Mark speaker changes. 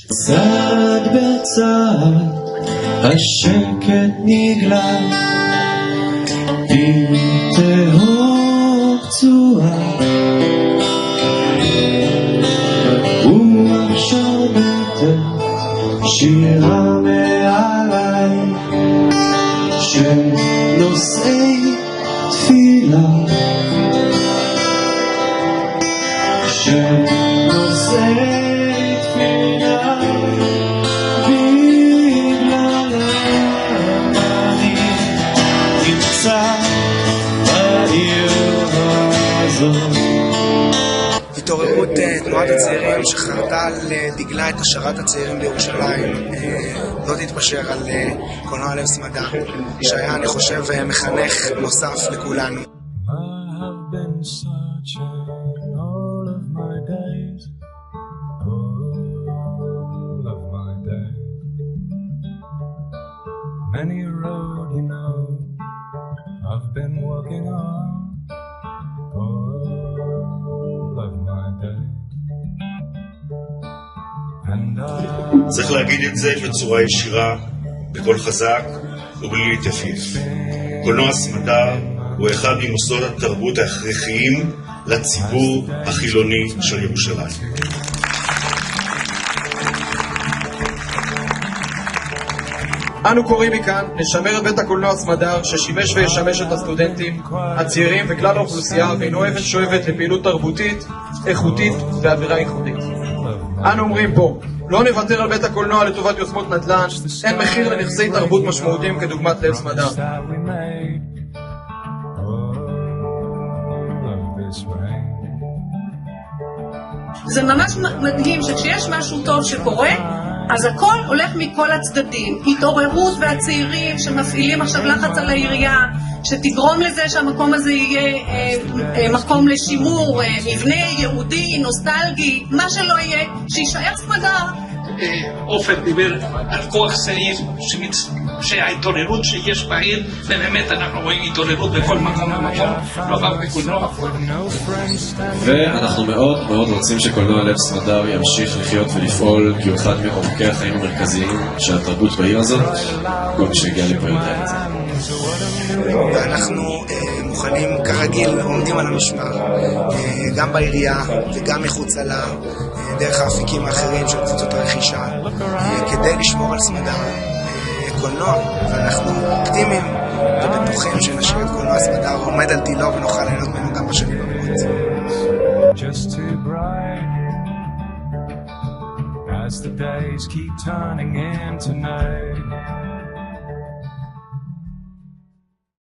Speaker 1: צעד בצעד השקט נגלה, פתאום פצועה ועכשיו בטח שירה מעליי של נושאי תפילה, של נושאי תפילה, בגללם אני נמצא בעיר הזאת.
Speaker 2: התעוררות תנועת הצעירים שחרתה על דגלה את השארת הצעירים בירושלים לא תתפשר על קולנוע לב סמדר, שהיה, אני חושב, מחנך נוסף לכולנו. Many a road, you know, I've been walking on all of my days.
Speaker 3: צריך להגיד את זה בצורה ישירה, בקול חזק ובלי להתייפייף. קולנוע סמדר הוא אחד ממוסדות התרבות ההכרחיים לציבור החילוני של ירושלים.
Speaker 2: אנו קוראים מכאן לשמר את בית הקולנוע סמדר ששימש וישמש את הסטודנטים, הצעירים וכלל האוכלוסייה, ואינו אבן שואבת לפעילות תרבותית, איכותית ואווירה ייחודית. אנו אומרים פה, לא נוותר על בית הקולנוע לטובת יוזמות נדל"ן, אין מחיר לנכסי תרבות משמעותיים כדוגמת לב סמדר.
Speaker 4: זה ממש מדהים שכשיש משהו טוב שקורה, אז הכל הולך מכל הצדדים. התעוררות והצעירים שמפעילים עכשיו לחץ על העירייה, שתגרום לזה שהמקום הזה יהיה מקום לשימור, מבנה יהודי, נוסטלגי, מה שלא יהיה, שישאר סמדר.
Speaker 5: עופר דיבר על כוח צעיר, שההתעוררות שיש בעיר, ובאמת אנחנו רואים התעוררות בכל מקום ומקום, לא רק בקולנוע.
Speaker 1: ואנחנו מאוד מאוד רוצים שקולנוע לב סמדר ימשיך לחיות ולפעול, כי הוא אחד מעומקי החיים המרכזיים של התרבות בעיר הזאת. כל מי שהגיע לפה יודע את זה.
Speaker 2: ואנחנו מוכנים כרגיל, עומדים על המשמר, גם בעירייה וגם מחוצה לה, דרך האפיקים האחרים של קבוצות הרכישה, כדי לשמור על סמדר קולנוע, ואנחנו אופטימיים ובטוחים שנשאיר את קולנוע סמדר עומד על תילו ונוכל ליהנות ממנו גם בשנים הבאות. Just too bright as the days keep turning into night.